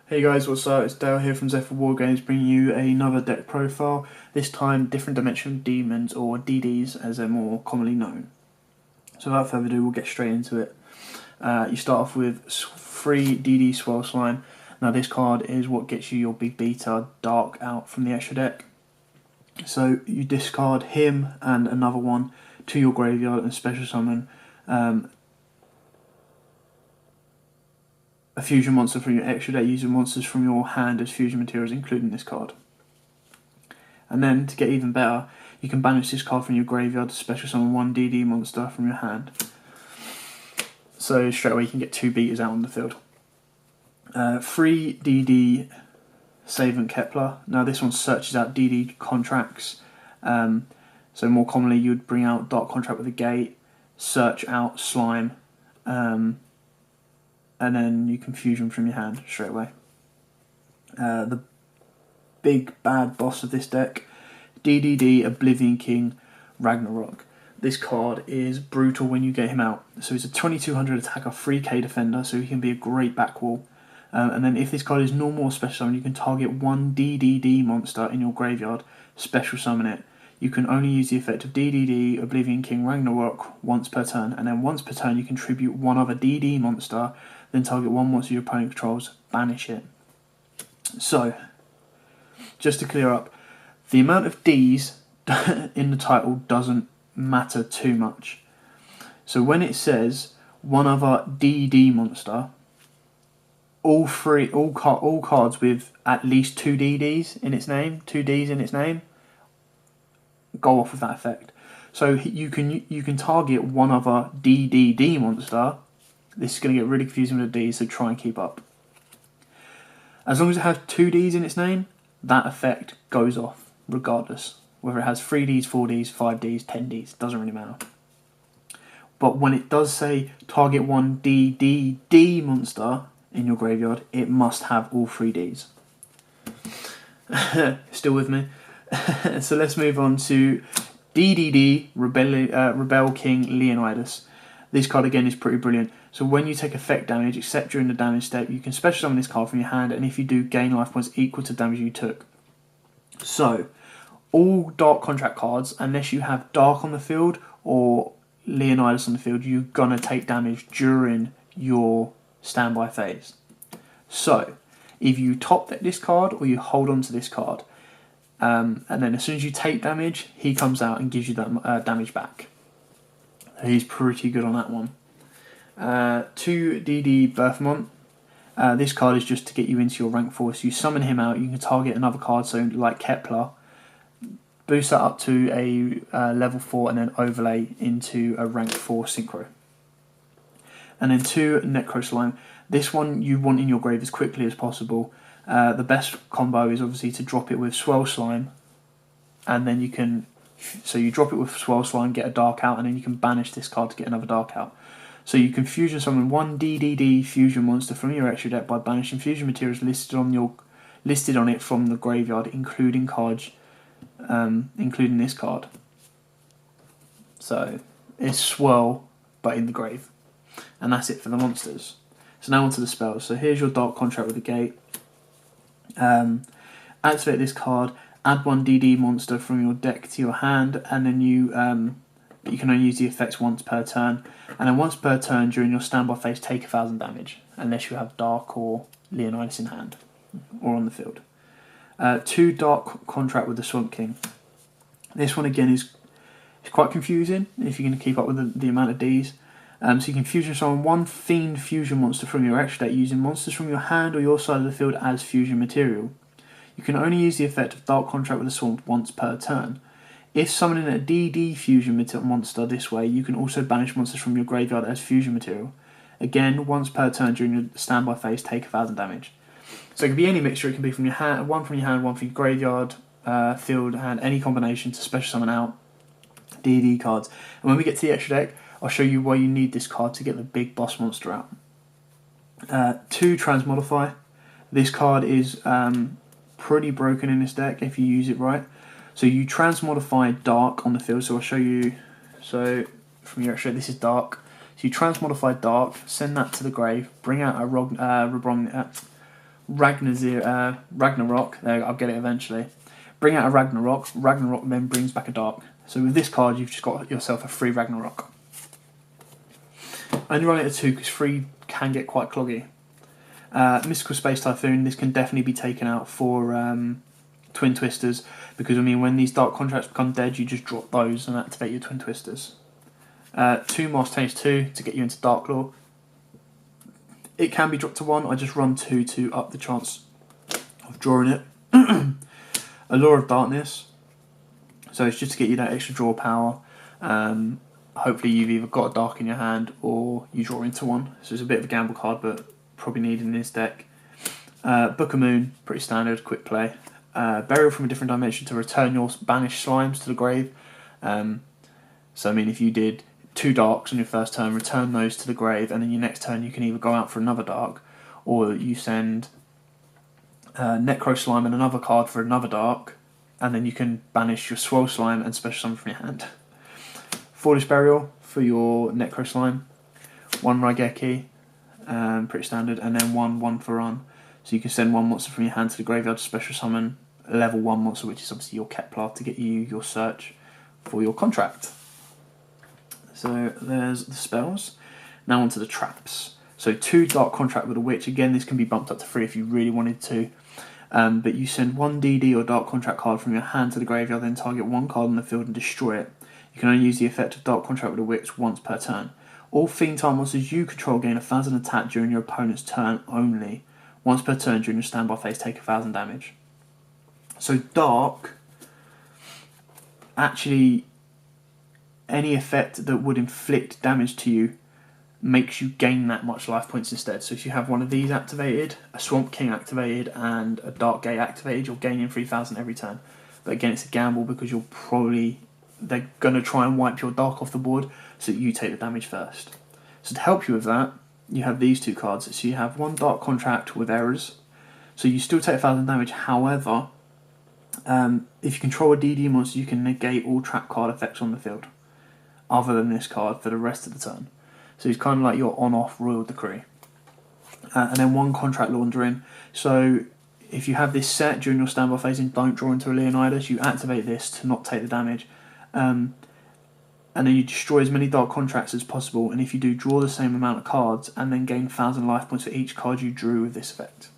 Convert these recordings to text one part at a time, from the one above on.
Hey guys, what's up? It's Dale here from Zephyr Wargames, bringing you another deck profile. This time, different dimensional demons, or DDs as they're more commonly known. So without further ado, we'll get straight into it. You start off with 3 DD Swell Slime. Now this card is what gets you your big beta Dark out from the extra deck. So you discard him and another one to your graveyard and special summon a fusion monster from your extra deck using monsters from your hand as fusion materials, including this card. And then, to get even better, you can banish this card from your graveyard to special summon 1 DD monster from your hand. So straight away you can get 2 beaters out on the field. 3 DD Savant Kepler. Now this one searches out DD contracts. So more commonly you would bring out Dark Contract with a Gate, search out Slime, and then you can fusion from your hand straight away. The big bad boss of this deck, DDD Oblivion King Ragnarok. This card is brutal when you get him out. So he's a 2200 attacker, 3k defender, so he can be a great backwall. And then if this card is normal or special summon, you can target 1 DDD monster in your graveyard, special summon it. You can only use the effect of DDD Oblivion King Ragnarok once per turn, and then once per turn you contribute 1 other DD monster, then target 1 monster your opponent controls, banish it. So, just to clear up, the amount of Ds in the title doesn't matter too much. So when it says 1 other DD monster, all cards with at least 2 DDs in its name, 2 Ds in its name, go off with that effect. So you can target 1 other DDD monster. This is going to get really confusing with the Ds, so try and keep up. As long as it has 2 Ds in its name, that effect goes off, regardless. Whether it has 3 Ds, 4 Ds, 5 Ds, 10 Ds, doesn't really matter. But when it does say target 1 DDD monster in your graveyard, it must have all 3 Ds. Still with me? So let's move on to DDD Rebel King Leonidas. This card again is pretty brilliant. So when you take effect damage, except during the damage step, you can special summon this card from your hand, and if you do, gain life points equal to damage you took. So, all Dark Contract cards, unless you have Dark on the field or Leonidas on the field, you're going to take damage during your standby phase. So, if you top deck this card or you hold on to this card, and then as soon as you take damage, he comes out and gives you that damage back. He's pretty good on that one. 2 DD Birthmont. This card is just to get you into your rank 4. So you summon him out, you can target another card, so like Kepler, boost that up to a level 4 and then overlay into a rank 4 synchro. And then 2 Necro Slime. This one you want in your grave as quickly as possible. The best combo is obviously to drop it with Swell Slime, and then you can... So you drop it with Swell Slime, get a Dark out, and then you can banish this card to get another Dark out. So you can fusion summon 1 DDD fusion monster from your extra deck by banishing fusion materials listed on it from the graveyard, including cards, including this card. So it's Swell, but in the grave, and that's it for the monsters. So now onto the spells. So here's your Dark Contract with the Gate. Activate this card. Add 1 DD monster from your deck to your hand, and then you can only use the effects once per turn. And then once per turn during your standby phase, take 1000 damage, unless you have Dark or Leonidas in hand or on the field. 2 Dark Contract with the Swamp King. This one again is quite confusing if you're going to keep up with the amount of Ds. So you can fusion summon 1 Fiend fusion monster from your extra deck using monsters from your hand or your side of the field as fusion material. You can only use the effect of Dark Contract with the Swamp once per turn. If summoning a DD fusion monster this way, you can also banish monsters from your graveyard as fusion material. Again, once per turn during your standby phase, take 1000 damage. So it can be any mixture. It can be from your hand, 1 from your hand, 1 from your graveyard, field, hand, any combination to special summon out DD cards. And when we get to the extra deck, I'll show you why you need this card to get the big boss monster out. 2 Transmodify. This card is pretty broken in this deck if you use it right. So you transmodify Dark on the field. So I'll show you. So from your extra, this is Dark. So you transmodify Dark, send that to the grave, bring out a Ragnarok. There, I'll get it eventually. Bring out a Ragnarok. Ragnarok then brings back a dark. So with this card, you've just got yourself a free Ragnarok. Only run it at 2 because 3 can get quite cloggy. Mystical Space Typhoon. This can definitely be taken out for Twin Twisters, because I mean, when these dark contracts become dead, you just drop those and activate your Twin Twisters. 2 Master 2 to get you into Dark Law. It can be dropped to 1. I just run 2 to up the chance of drawing it. Allure of Darkness. So it's just to get you that extra draw power. Hopefully you've either got a dark in your hand or you draw into one. So it's a bit of a gamble card, but probably needed in this deck. Book of Moon, pretty standard, quick play. Burial from a Different Dimension to return your banished slimes to the grave. So I mean, if you did 2 darks on your first turn, return those to the grave, and then your next turn you can either go out for another dark, or you send Necro Slime and another card for another dark, and then you can banish your Swell Slime and special summon from your hand. Foolish Burial for your Necro Slime. 1 Raigeki, pretty standard, and then 1 for run. So you can send 1 monster from your hand to the graveyard to special summon a level 1 monster, which is obviously your Kepler, to get you your search for your contract. So there's the spells. Now onto the traps. So 2 Dark Contract with a Witch. Again, this can be bumped up to 3 if you really wanted to. But you send 1 DD or Dark Contract card from your hand to the graveyard, then target 1 card on the field and destroy it. You can only use the effect of Dark Contract with a Witch once per turn. All Fiend Time monsters you control gain 1,000 attack during your opponent's turn only. Once per turn during your standby phase, take 1,000 damage. So Dark, actually, any effect that would inflict damage to you makes you gain that much life points instead. So if you have one of these activated, a Swamp King activated, and a Dark Gate activated, you're gaining 3,000 every turn. But again, it's a gamble because they're going to try and wipe your Dark off the board, so that you take the damage first. So to help you with that, you have these 2 cards. So you have 1 Dark Contract with Errors. So you still take 1,000 damage, however, if you control a DD monster, you can negate all trap card effects on the field, other than this card, for the rest of the turn. So it's kind of like your on-off Royal Decree. And then 1 Contract Laundering. So if you have this set during your standby phase and don't draw into a Leonidas, you activate this to not take the damage. And then you destroy as many Dark Contracts as possible, and if you do, draw the same amount of cards, and then gain 1,000 life points for each card you drew with this effect.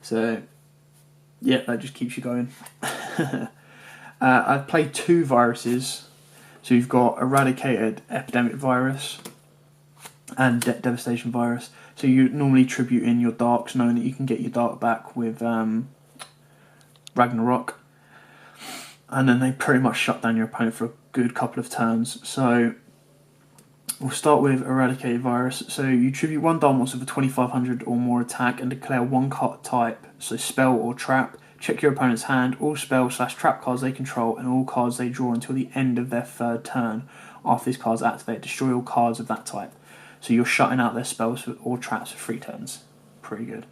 So, yeah, that just keeps you going. I've played 2 viruses. So you've got Eradicated Epidemic Virus and Devastation Virus. So you normally tribute in your darks, knowing that you can get your dark back with Ragnarok. And then they pretty much shut down your opponent for a good couple of turns. So we'll start with Eradicated Virus. So you tribute 1 dark monster with 2,500 or more attack and declare 1 card type, so spell or trap. Check your opponent's hand, all spell/trap cards they control, and all cards they draw until the end of their 3rd turn. After this card's activated, destroy all cards of that type. So you're shutting out their spells or traps for 3 turns. Pretty good.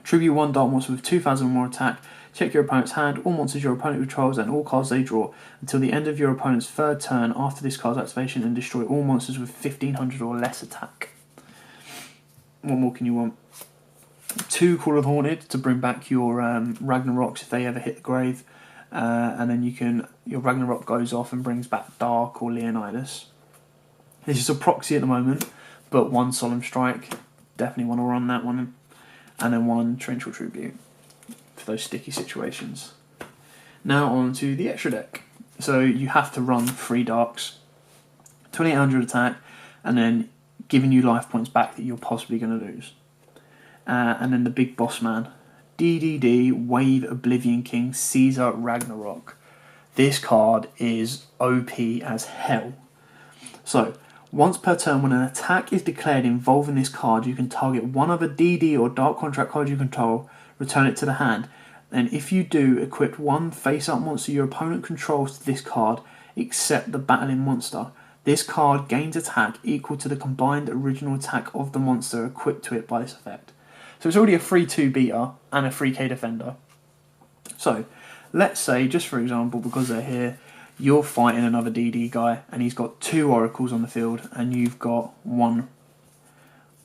Tribute 1 dark monster with 2,000 or more attack. Check your opponent's hand, all monsters your opponent controls, and all cards they draw until the end of your opponent's 3rd turn after this card's activation, and destroy all monsters with 1,500 or less attack. What more can you want? 2 Call of the Haunted to bring back your Ragnaroks if they ever hit the grave, and then your Ragnarok goes off and brings back Dark or Leonidas. This is a proxy at the moment, but 1 Solemn Strike, definitely want to run that one, and then 1 Torrential Tribute for those sticky situations. Now on to the extra deck. So you have to run 3 darks, 2,800 attack, and then giving you life points back that you're possibly going to lose. And then the big boss man, DDD Wave Oblivion King Caesar Ragnarok. This card is OP as hell. So once per turn, when an attack is declared involving this card, you can target 1 other DD or Dark Contract card you control, return it to the hand. And if you do, equip 1 face-up monster your opponent controls to this card, except the battling monster. This card gains attack equal to the combined original attack of the monster equipped to it by this effect. So it's already a 3-2 beater and a 3k defender. So let's say, just for example, because they're here, you're fighting another DD guy and he's got 2 oracles on the field and you've got one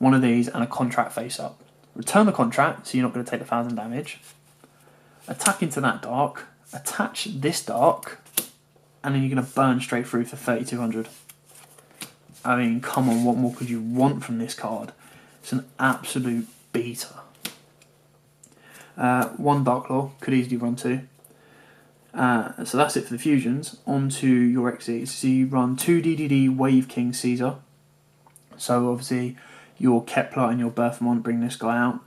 of these and a contract face up. return the contract, so you're not going to take the 1000 damage, attack into that dark, attach this dark, and then you're going to burn straight through for 3200. I mean, come on, what more could you want from this card? It's an absolute beater. One Dark Claw, could easily run two. So that's it for the fusions. On to your XEs. So you run 2 DDD Wave King Caesar. So obviously your Kepler and your Berthamont bring this guy out.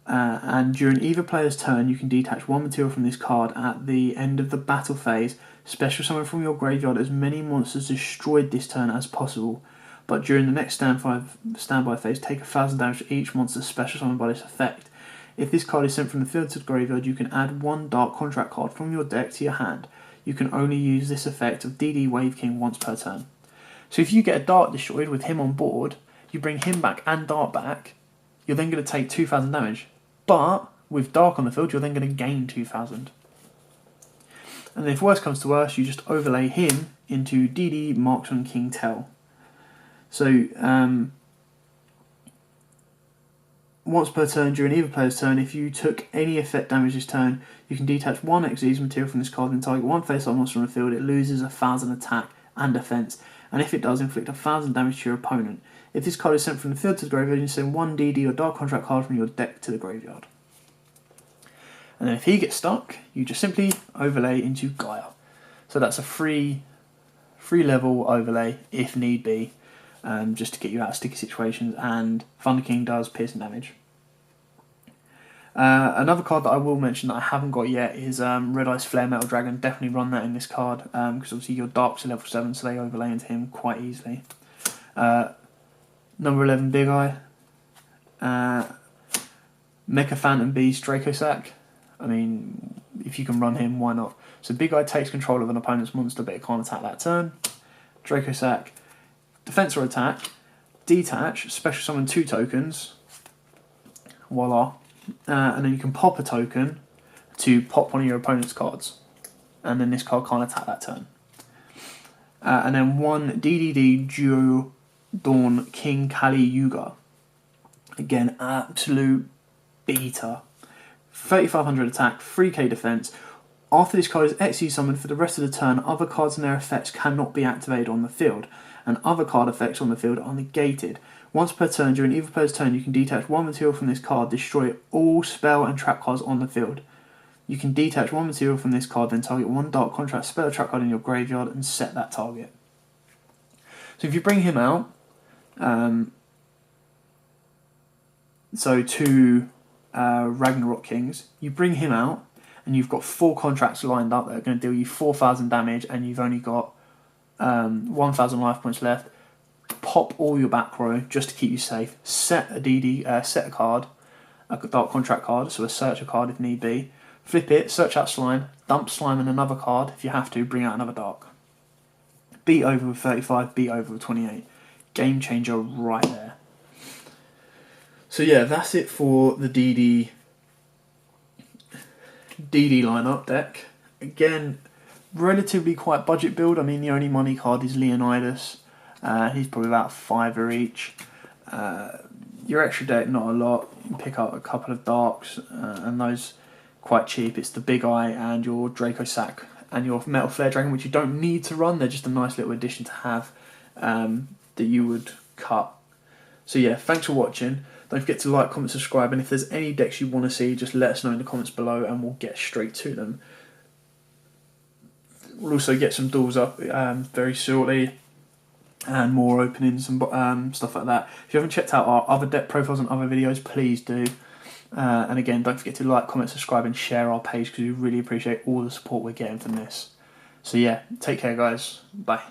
And during either player's turn, you can detach one material from this card at the end of the battle phase. Special summon from your graveyard as many monsters destroyed this turn as possible. But during the next standby phase, take 1000 damage to each monster special summoned by this effect. If this card is sent from the field to the graveyard, you can add one Dark Contract card from your deck to your hand. You can only use this effect of DD Wave King once per turn. So if you get a Dart destroyed with him on board, you bring him back and Dart back, you're then going to take 2000 damage. But with Dark on the field, you're then going to gain 2000. And then if worse comes to worse, you just overlay him into DD Marksman King Tell. So, once per turn during either player's turn, if you took any effect damage this turn, you can detach one Xyz material from this card and target one face-up monster on the field. It loses 1000 attack and defense, and if it does, inflict 1000 damage to your opponent. If this card is sent from the field to the graveyard, you send one DD or Dark Contract card from your deck to the graveyard. And then if he gets stuck, you just simply overlay into Gaia. So that's a free level overlay if need be. Just to get you out of sticky situations, and Thunder King does piercing damage. Another card that I will mention that I haven't got yet is Red Ice Flare Metal Dragon. Definitely run that in this card, because obviously your Darks are level 7, so they overlay into him quite easily. Number 11, Big Eye. Mecha Phantom Beast, Draco Sack. I mean, if you can run him, why not? So Big Eye takes control of an opponent's monster, but it can't attack that turn. Draco Sack. Defense or attack, detach, special summon 2 tokens, voila, and then you can pop a token to pop one of your opponent's cards, and then this card can't attack that turn. And then 1 DDD Duo Dawn King Kali Yuga. Again, absolute beater. 3500 attack, 3k defense. After this card is XE summoned for the rest of the turn, other cards and their effects cannot be activated on the field, and other card effects on the field are negated. Once per turn, during either player's turn, you can detach one material from this card, destroy all spell and trap cards on the field. You can detach one material from this card, then target one Dark Contract spell or trap card in your graveyard and set that target. So if you bring him out, so 2 Ragnarok Kings, you bring him out, and you've got 4 contracts lined up that are going to deal you 4000 damage, and you've only got 1000 life points left. Pop all your back row just to keep you safe. Set a card, a Dark Contract card, so a searcher card if need be. Flip it, search out slime, dump slime and another card. If you have to, bring out another Dark. Beat over with 35, beat over with 28. Game changer right there. So yeah, that's it for the DD lineup deck. Again, relatively quite budget build. I mean, the only money card is Leonidas. He's probably about $5 each. Your extra deck, not a lot. You can pick up a couple of Darks, and those quite cheap. It's the Big Eye and your Draco Sack and your Metal Flare Dragon, which you don't need to run. They're just a nice little addition to have that you would cut. So yeah, thanks for watching. Don't forget to like, comment, subscribe, and if there's any decks you want to see, just let us know in the comments below and we'll get straight to them. We'll also get some duels up very shortly, and more openings and stuff like that. If you haven't checked out our other deck profiles and other videos, please do. And again, don't forget to like, comment, subscribe and share our page, because we really appreciate all the support we're getting from this. So yeah, take care guys, bye.